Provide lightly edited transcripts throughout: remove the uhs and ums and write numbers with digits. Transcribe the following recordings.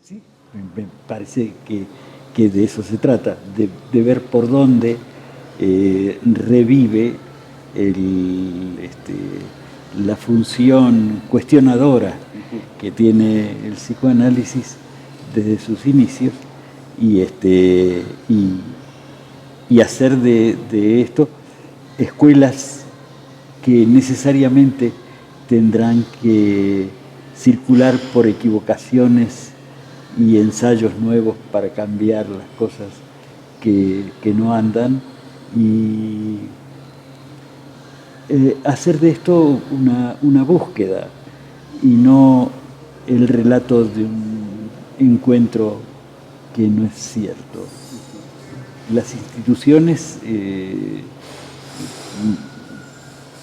Sí, me parece que de eso se trata, de ver por dónde revive la función cuestionadora que tiene el psicoanálisis desde sus inicios y hacer de esto escuelas que necesariamente tendrán que circular por equivocaciones y ensayos nuevos para cambiar las cosas que no andan y hacer de esto una búsqueda y no el relato de un encuentro que no es cierto. Las instituciones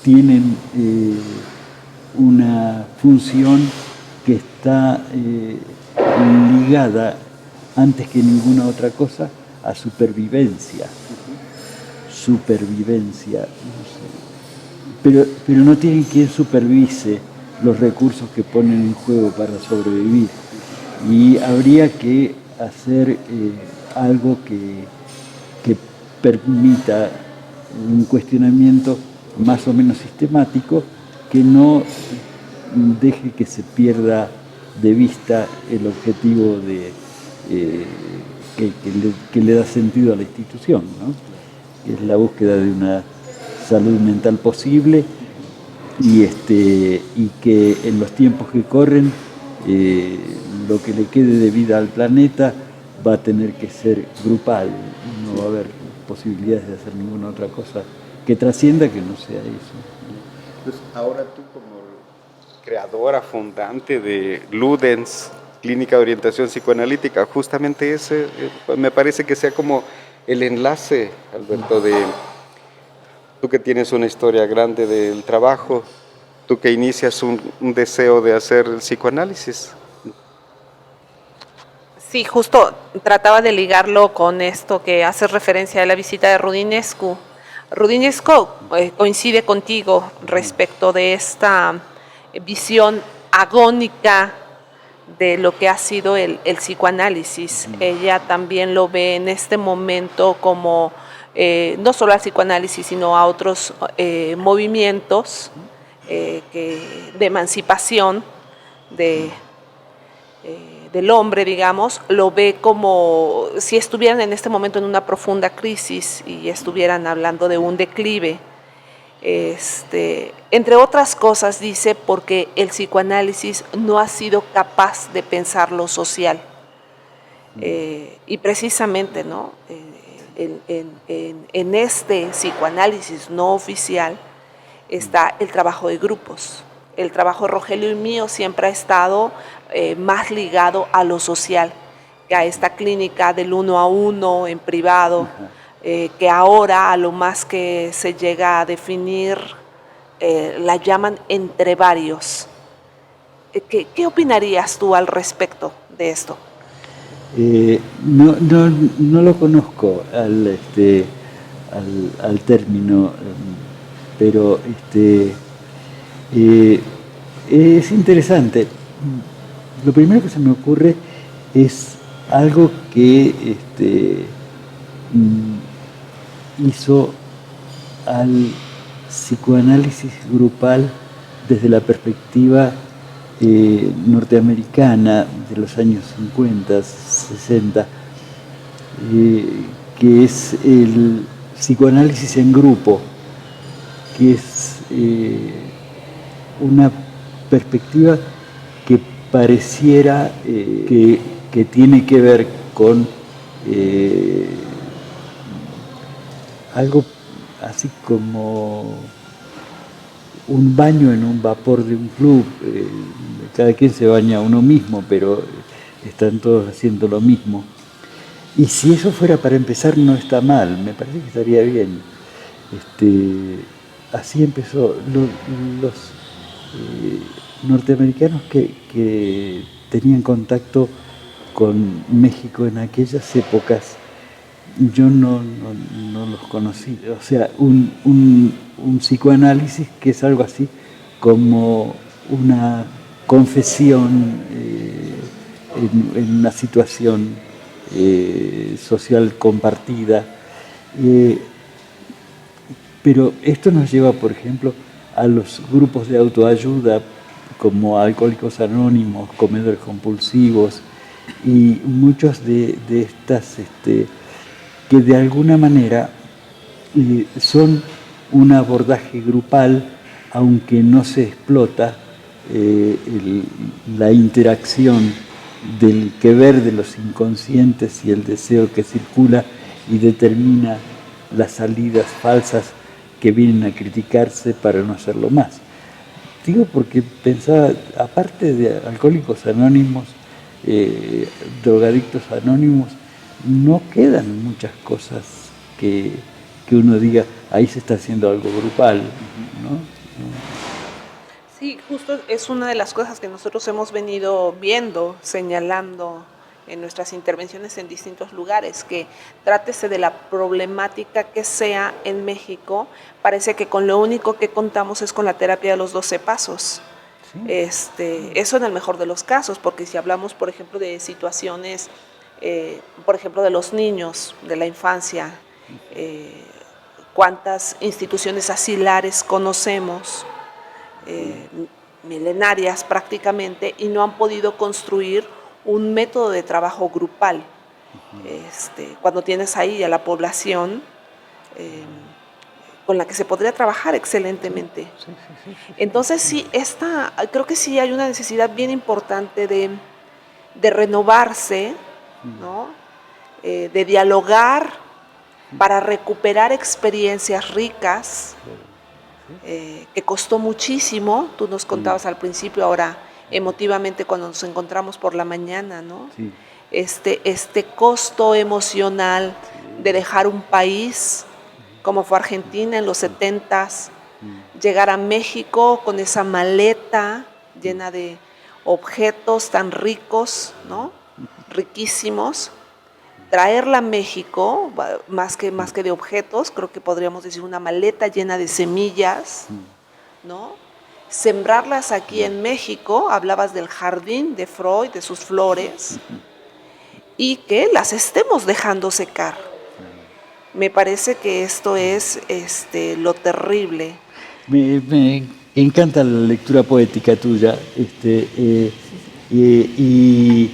tienen una función que está ligada antes que ninguna otra cosa a supervivencia. Supervivencia. No sé. Pero no tienen quien supervise los recursos que ponen en juego para sobrevivir. Y habría que hacer algo que permita un cuestionamiento más o menos sistemático que no deje que se pierda de vista el objetivo que le da sentido a la institución, ¿no? Que es la búsqueda de una salud mental posible y que en los tiempos que corren lo que le quede de vida al planeta va a tener que ser grupal, no va a haber posibilidades de hacer ninguna otra cosa que trascienda que no sea eso. Entonces, ahora tú como creadora, fundante de Ludens, Clínica de Orientación Psicoanalítica, justamente ese me parece que sea como el enlace, Alberto, de tú que tienes una historia grande del trabajo, tú que inicias un deseo de hacer el psicoanálisis. Sí, justo trataba de ligarlo con esto que hace referencia a la visita de Rudinescu. Rudinescu coincide contigo respecto de esta visión agónica de lo que ha sido el psicoanálisis. Ella también lo ve en este momento como no solo al psicoanálisis, sino a otros movimientos de emancipación del hombre, digamos, lo ve como si estuvieran en este momento en una profunda crisis y estuvieran hablando de un declive. Entre otras cosas, dice, porque el psicoanálisis no ha sido capaz de pensar lo social. Y precisamente, ¿no? En este psicoanálisis no oficial está el trabajo de grupos. El trabajo de Rogelio y mío siempre ha estado más ligado a lo social, que a esta clínica del 1 a 1 en privado, que ahora a lo más que se llega a definir la llaman entre varios. ¿Qué opinarías tú al respecto de esto? No lo conozco al término, pero es interesante. Lo primero que se me ocurre es algo que hizo al psicoanálisis grupal desde la perspectiva norteamericana de los años 50, 60, que es el psicoanálisis en grupo, que es una perspectiva que pareciera que tiene que ver con algo así como un baño en un vapor de un club. Cada quien se baña a uno mismo, pero están todos haciendo lo mismo. Y si eso fuera para empezar, no está mal, me parece que estaría bien. Así empezó. Los norteamericanos que tenían contacto con México en aquellas épocas, yo no los conocí. O sea, un psicoanálisis que es algo así como una confesión en una situación social compartida. Pero esto nos lleva, por ejemplo, a los grupos de autoayuda como Alcohólicos Anónimos, Comedores Compulsivos y muchos de estas que de alguna manera son un abordaje grupal, aunque no se explota la interacción del que ver de los inconscientes y el deseo que circula y determina las salidas falsas que vienen a criticarse para no hacerlo más. Digo porque pensaba, aparte de Alcohólicos Anónimos, Drogadictos Anónimos, no quedan muchas cosas que uno diga, ahí se está haciendo algo grupal, ¿no? Sí, justo es una de las cosas que nosotros hemos venido viendo, señalando en nuestras intervenciones en distintos lugares, que trátese de la problemática que sea en México, parece que con lo único que contamos es con la terapia de los 12 pasos. Sí. Eso en el mejor de los casos, porque si hablamos, por ejemplo, de situaciones, por ejemplo, de los niños, de la infancia, cuántas instituciones asilares conocemos, milenarias prácticamente, y no han podido construir un método de trabajo grupal. Cuando tienes ahí a la población con la que se podría trabajar excelentemente. Entonces sí, creo que sí hay una necesidad bien importante de renovarse, ¿no? De dialogar para recuperar experiencias ricas, que costó muchísimo. Tú nos contabas al principio, ahora emotivamente cuando nos encontramos por la mañana, ¿no? Sí. Este costo emocional de dejar un país como fue Argentina en los 70s, llegar a México con esa maleta llena de objetos tan ricos, ¿no? Riquísimos, traerla a México, más que de objetos, creo que podríamos decir una maleta llena de semillas, ¿no? Sembrarlas aquí en México, hablabas del jardín de Freud, de sus flores, y que las estemos dejando secar. Me parece que esto es lo terrible. Me encanta la lectura poética tuya, y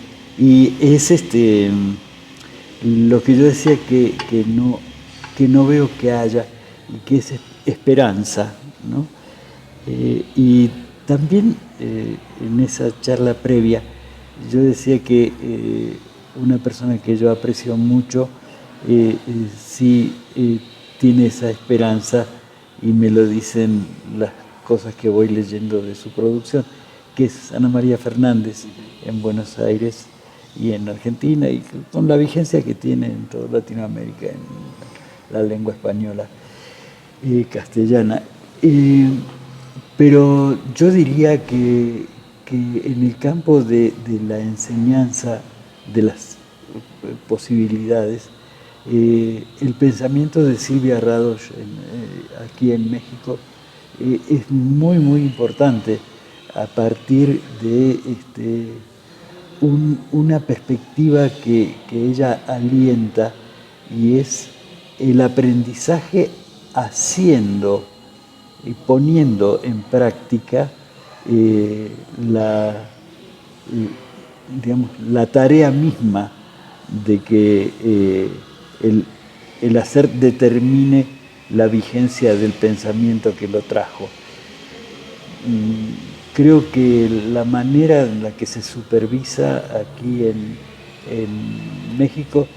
es lo que yo decía que no veo que haya, y que es esperanza, ¿no? Y también en esa charla previa yo decía que una persona que yo aprecio mucho sí tiene esa esperanza, y me lo dicen las cosas que voy leyendo de su producción, que es Ana María Fernández en Buenos Aires y en Argentina, y con la vigencia que tiene en toda Latinoamérica, en la lengua española y castellana. Pero yo diría que en el campo de la enseñanza de las posibilidades, el pensamiento de Silvia Radosh aquí en México es muy, muy importante, a partir de una perspectiva que ella alienta, y es el aprendizaje haciendo y poniendo en práctica la tarea misma de que el hacer determine la vigencia del pensamiento que lo trajo. Creo que la manera en la que se supervisa aquí en México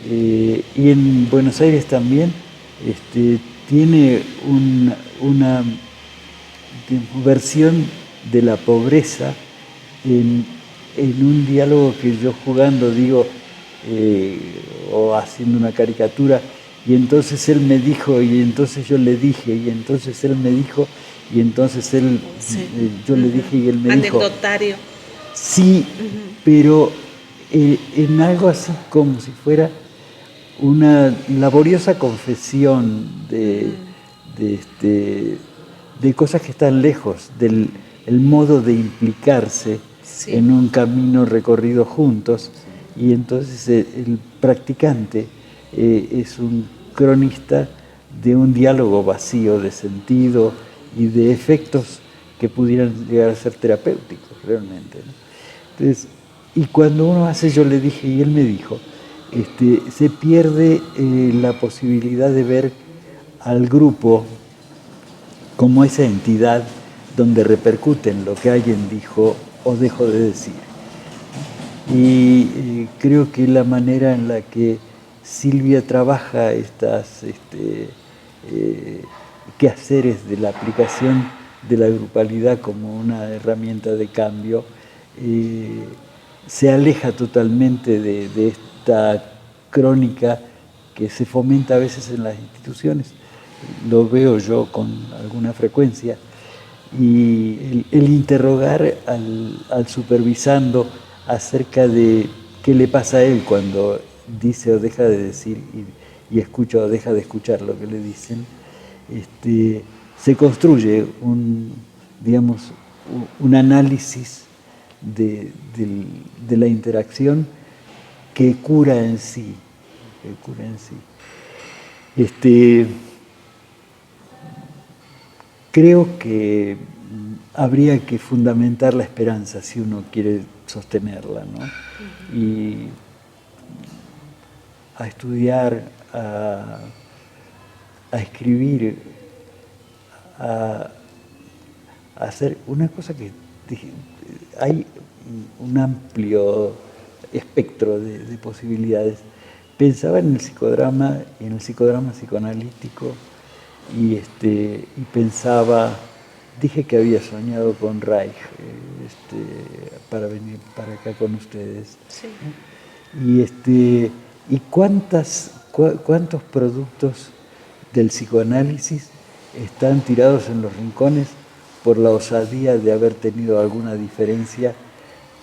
y en Buenos Aires también, tiene una versión de la pobreza en un diálogo que yo jugando digo, o haciendo una caricatura, y entonces él me dijo, y entonces yo le dije, y entonces él me dijo, y entonces él, yo le dije y él me dijo. Anecdotario. Sí, pero en algo así como si fuera una laboriosa confesión de cosas que están lejos del el modo de implicarse en un camino recorrido juntos, y entonces el practicante es un cronista de un diálogo vacío de sentido y de efectos que pudieran llegar a ser terapéuticos realmente, ¿no? Entonces, y cuando uno hace, yo le dije y él me dijo, se pierde la posibilidad de ver al grupo como esa entidad donde repercuten lo que alguien dijo o dejó de decir. Y creo que la manera en la que Silvia trabaja estas quehaceres de la aplicación de la grupalidad como una herramienta de cambio se aleja totalmente de esta crónica que se fomenta a veces en las instituciones. Lo veo yo con alguna frecuencia. Y el interrogar al supervisando acerca de qué le pasa a él cuando dice o deja de decir y escucha o deja de escuchar lo que le dicen, se construye un análisis de la interacción que cura en sí. Creo que habría que fundamentar la esperanza si uno quiere sostenerla, ¿no? Y a estudiar, a escribir, a hacer una cosa que hay un amplio espectro de posibilidades. Pensaba en el psicodrama psicoanalítico y pensaba, dije que había soñado con Reich para venir para acá con ustedes. Sí. Y cuántos productos del psicoanálisis están tirados en los rincones por la osadía de haber tenido alguna diferencia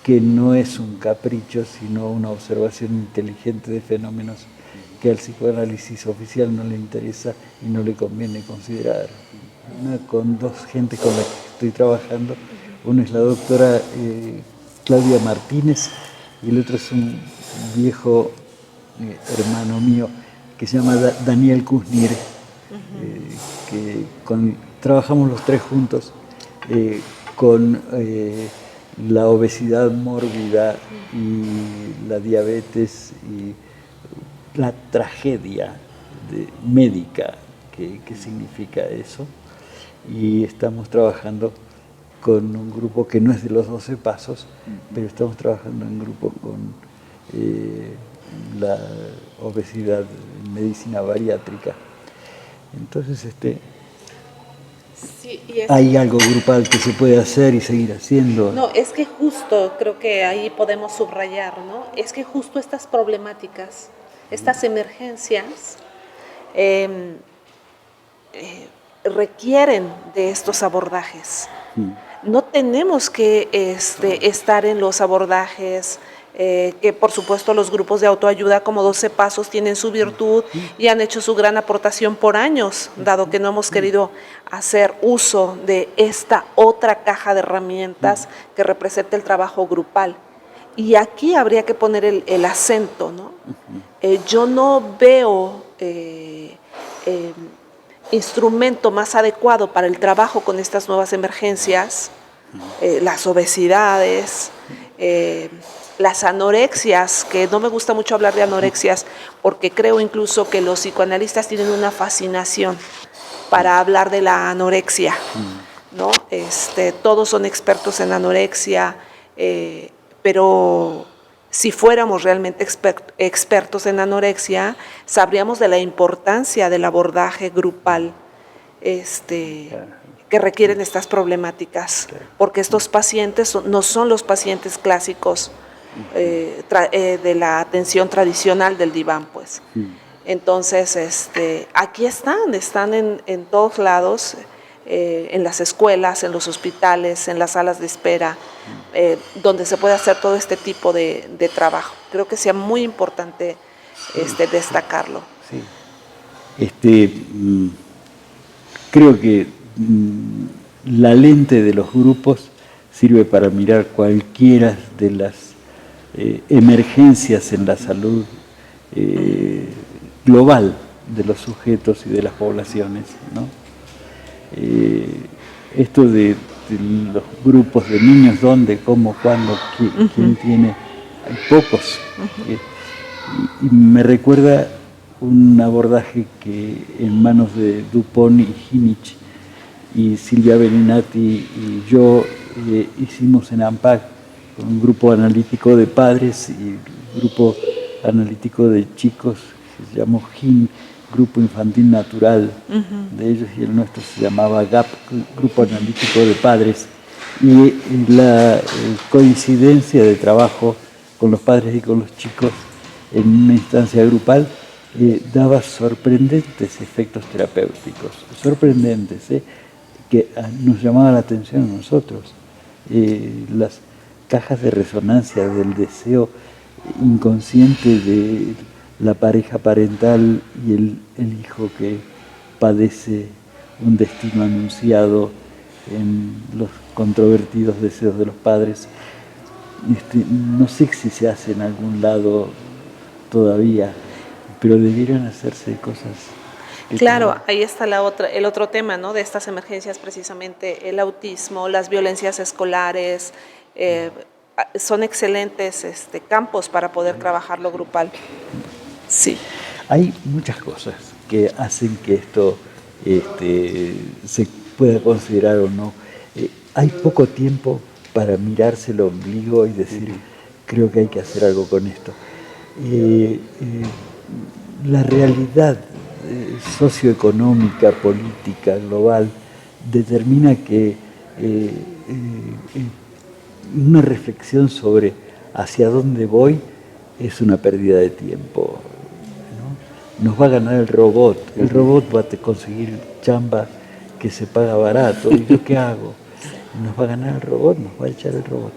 que no es un capricho, sino una observación inteligente de fenómenos que al psicoanálisis oficial no le interesa y no le conviene considerar. Con dos gentes con las que estoy trabajando, una es la doctora Claudia Martínez y el otro es un viejo hermano mío que se llama Daniel Kuznir, que trabajamos los tres juntos con la obesidad mórbida y la diabetes y la tragedia médica que significa eso. Y estamos trabajando con un grupo que no es de los 12 pasos, pero estamos trabajando en grupo con la obesidad en medicina bariátrica. Entonces, sí, hay algo grupal que se puede hacer y seguir haciendo. No, es que justo, creo que ahí podemos subrayar, ¿no? Es que justo estas problemáticas, estas emergencias, requieren de estos abordajes. No tenemos que estar en los abordajes que por supuesto los grupos de autoayuda como 12 Pasos tienen su virtud y han hecho su gran aportación por años, dado que no hemos querido hacer uso de esta otra caja de herramientas que representa el trabajo grupal. Y aquí habría que poner el acento, ¿no? Yo no veo instrumento más adecuado para el trabajo con estas nuevas emergencias, las obesidades, las anorexias, que no me gusta mucho hablar de anorexias porque creo incluso que los psicoanalistas tienen una fascinación para hablar de la anorexia, ¿no? Todos son expertos en anorexia, pero si fuéramos realmente expertos en anorexia, sabríamos de la importancia del abordaje grupal que requieren estas problemáticas, porque estos pacientes no son los pacientes clásicos de la atención tradicional del diván, pues. Entonces, aquí están en todos lados, en las escuelas, en los hospitales, en las salas de espera, donde se puede hacer todo este tipo de trabajo. Creo que sea muy importante destacarlo. Sí. Creo que la lente de los grupos sirve para mirar cualquiera de las emergencias en la salud global de los sujetos y de las poblaciones, ¿no? Esto de los grupos de niños, dónde, cómo, cuándo, quién tiene, hay pocos. Y me recuerda un abordaje que en manos de Dupont y Hinich y Silvia Beninati y yo hicimos en AMPAC con un grupo analítico de padres y grupo analítico de chicos que se llamó GIN, Grupo Infantil Natural de ellos, y el nuestro se llamaba GAP, Grupo Analítico de Padres, y la coincidencia de trabajo con los padres y con los chicos en una instancia grupal daba sorprendentes efectos terapéuticos, sorprendentes, que nos llamaban la atención a nosotros. Las cajas de resonancia del deseo inconsciente de la pareja parental y el hijo que padece un destino anunciado en los controvertidos deseos de los padres. No sé si se hace en algún lado todavía, pero debieran hacerse cosas. Claro, ahí está el otro tema, ¿no? De estas emergencias, precisamente el autismo, las violencias escolares, son excelentes campos para poder trabajarlo grupal. Sí. Hay muchas cosas que hacen que esto se pueda considerar o no. Hay poco tiempo para mirarse el ombligo y decir, creo que hay que hacer algo con esto. La realidad socioeconómica, política, global, determina que una reflexión sobre hacia dónde voy es una pérdida de tiempo, ¿no? Nos va a ganar el robot va a conseguir chamba que se paga barato, ¿y yo qué hago? Nos va a ganar el robot, nos va a echar el robot.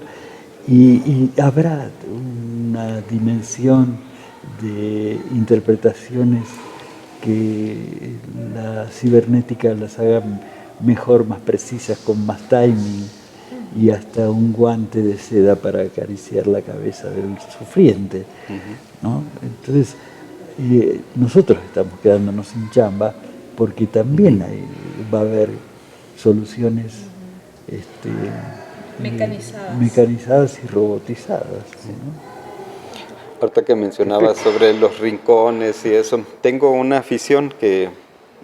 Y habrá una dimensión de interpretaciones que la cibernética las haga mejor, más precisas, con más timing, y hasta un guante de seda para acariciar la cabeza del sufriente, ¿no? Entonces, nosotros estamos quedándonos sin chamba porque también va a haber soluciones mecanizadas y robotizadas, ¿no? Ahorita que mencionabas sobre los rincones y eso, tengo una afición que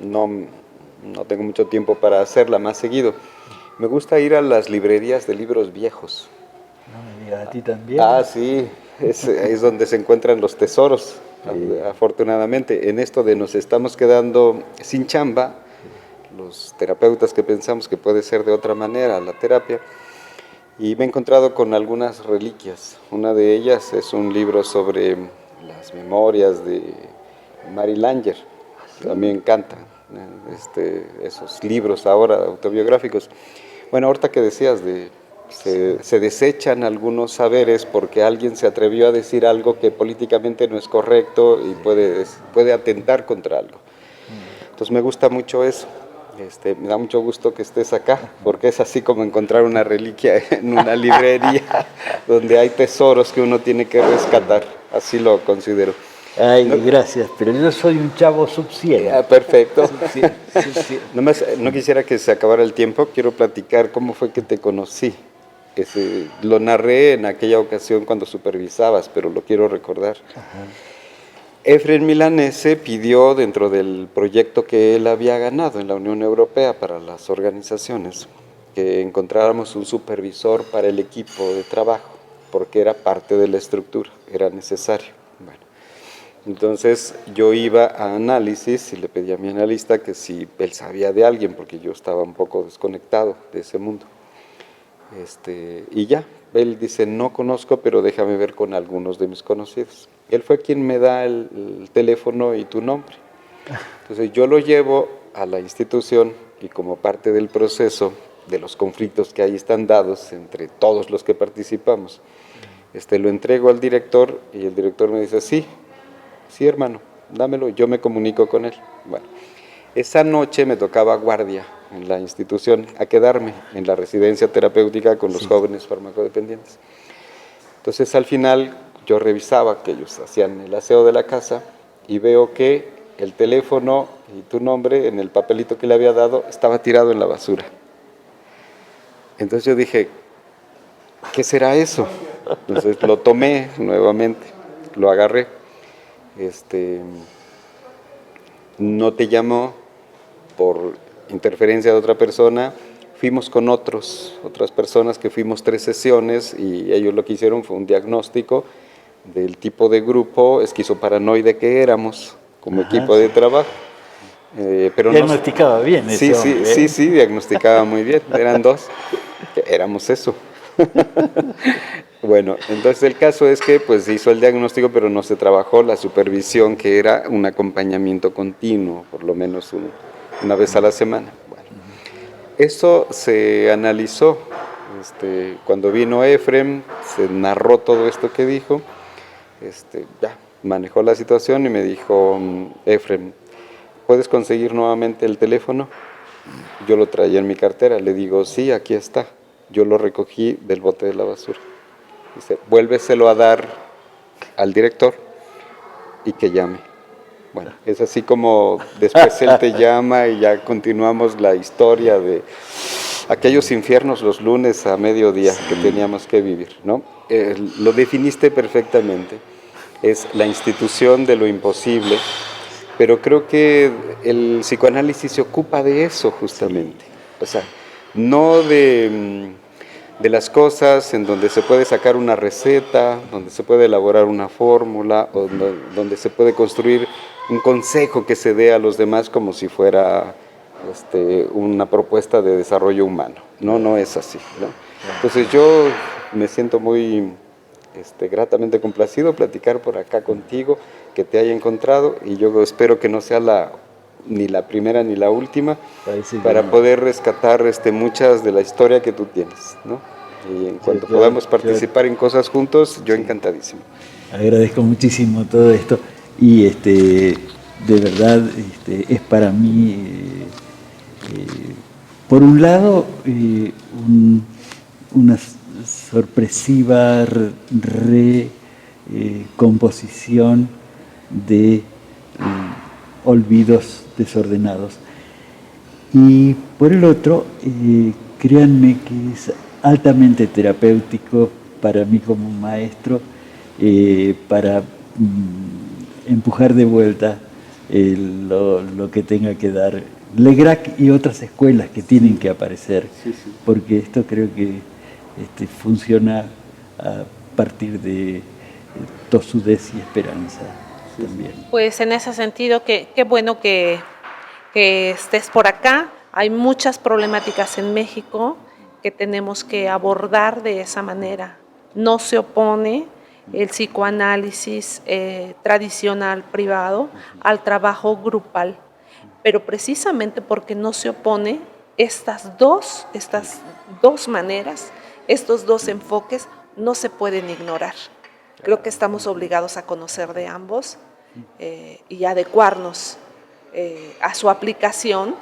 no tengo mucho tiempo para hacerla más seguido. Me gusta ir a las librerías de libros viejos. No me digas, ¿a ti también? Ah, sí, es donde se encuentran los tesoros, afortunadamente. En esto de nos estamos quedando sin chamba, los terapeutas que pensamos que puede ser de otra manera la terapia, y me he encontrado con algunas reliquias. Una de ellas es un libro sobre las memorias de Mary Langer. A mí me encantan esos libros ahora autobiográficos. Bueno, ahorita que decías se desechan algunos saberes porque alguien se atrevió a decir algo que políticamente no es correcto y puede atentar contra algo. Entonces me gusta mucho eso. Me da mucho gusto que estés acá, porque es así como encontrar una reliquia en una librería donde hay tesoros que uno tiene que rescatar. Así lo considero. Ay, gracias, pero yo soy un chavo sub-100. Perfecto. No quisiera que se acabara el tiempo, quiero platicar cómo fue que te conocí. Lo narré en aquella ocasión cuando supervisabas, pero lo quiero recordar. Ajá. Efren Milanese pidió, dentro del proyecto que él había ganado en la Unión Europea para las organizaciones, que encontráramos un supervisor para el equipo de trabajo, porque era parte de la estructura, era necesario. Bueno, entonces yo iba a análisis y le pedí a mi analista que si él sabía de alguien, porque yo estaba un poco desconectado de ese mundo. Y ya, él dice, no conozco, pero déjame ver con algunos de mis conocidos. Él fue quien me da el teléfono y tu nombre. Entonces yo lo llevo a la institución y como parte del proceso de los conflictos que ahí están dados entre todos los que participamos, lo entrego al director y el director me dice, sí, hermano, dámelo, yo me comunico con él. Bueno, esa noche me tocaba guardia en la institución, a quedarme en la residencia terapéutica con los jóvenes farmacodependientes. Entonces al final yo revisaba que ellos hacían el aseo de la casa y veo que el teléfono y tu nombre en el papelito que le había dado estaba tirado en la basura. Entonces yo dije, ¿qué será eso? Entonces lo tomé nuevamente, lo agarré. No te llamó por interferencia de otra persona. Fuimos con otras personas que fuimos 3 sesiones y ellos lo que hicieron fue un diagnóstico del tipo de grupo esquizoparanoide que éramos como equipo de trabajo. Pero diagnosticaba bien ese hombre, ¿eh? Sí, diagnosticaba muy bien, eran 2, que éramos eso. Bueno, entonces el caso es que pues se hizo el diagnóstico, pero no se trabajó la supervisión, que era un acompañamiento continuo, por lo menos una vez a la semana. Bueno, eso se analizó, cuando vino Efrem, se narró todo esto que dijo, ya manejó la situación y me dijo, Efrem, ¿puedes conseguir nuevamente el teléfono? Yo lo traía en mi cartera, le digo, sí, aquí está, yo lo recogí del bote de la basura. Dice, vuélveselo a dar al director y que llame. Bueno, es así como después él te llama y ya continuamos la historia de aquellos infiernos los lunes a mediodía que teníamos que vivir, ¿no? Lo definiste perfectamente, es la institución de lo imposible, pero creo que el psicoanálisis se ocupa de eso justamente, o sea, no de las cosas en donde se puede sacar una receta, donde se puede elaborar una fórmula, o donde se puede construir un consejo que se dé a los demás como si fuera una propuesta de desarrollo humano. No es así, ¿no? Entonces yo me siento muy gratamente complacido platicar por acá contigo, que te haya encontrado, y yo espero que no sea ni la primera ni la última, para poder rescatar muchas de la historia que tú tienes, ¿no? Y en cuanto podamos participar en cosas juntos, yo encantadísimo. Agradezco muchísimo todo esto y de verdad es para mí, por un lado, una sorpresiva recomposición de olvidos desordenados. Y por el otro, créanme que es altamente terapéutico para mí como maestro, para empujar de vuelta lo que tenga que dar Legrac y otras escuelas que tienen que aparecer, porque esto creo que funciona a partir de tosudez y esperanza también. Pues en ese sentido, qué bueno que estés por acá. Hay muchas problemáticas en México que tenemos que abordar de esa manera. No se opone el psicoanálisis tradicional privado al trabajo grupal, pero precisamente porque no se opone, estas dos maneras, estos 2 enfoques no se pueden ignorar. Creo que estamos obligados a conocer de ambos y adecuarnos a su aplicación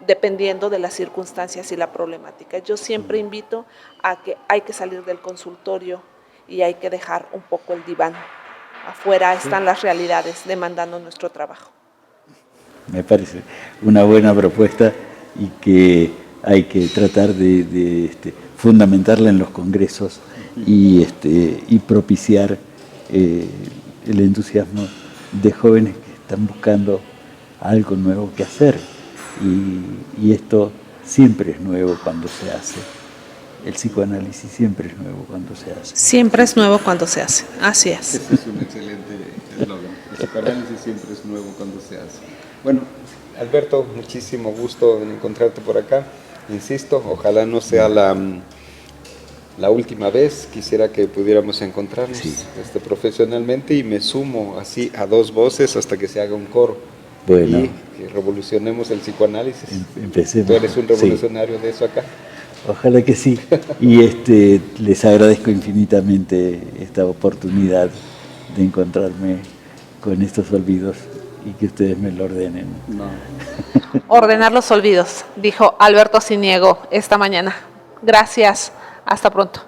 dependiendo de las circunstancias y la problemática. Yo siempre invito a que hay que salir del consultorio y hay que dejar un poco el diván. Afuera están las realidades demandando nuestro trabajo. Me parece una buena propuesta y que hay que tratar de fundamentarla en los congresos y propiciar el entusiasmo de jóvenes que están buscando algo nuevo que hacer. Y esto siempre es nuevo cuando se hace. El psicoanálisis siempre es nuevo cuando se hace. Siempre es nuevo cuando se hace, así es. Ese es un excelente eslogan. El psicoanálisis siempre es nuevo cuando se hace. Bueno, Alberto, muchísimo gusto en encontrarte por acá. Insisto, ojalá no sea la la última vez. Quisiera que pudiéramos encontrarnos Sí. profesionalmente, y me sumo así a dos voces hasta que se haga un coro. Bueno. Y que revolucionemos el psicoanálisis. Empecemos. Tú eres un Sí. revolucionario de eso acá. Ojalá que sí. Y les agradezco infinitamente esta oportunidad de encontrarme con estos olvidos y que ustedes me lo ordenen. No. Ordenar los olvidos, dijo Alberto Siniego esta mañana. Gracias, hasta pronto.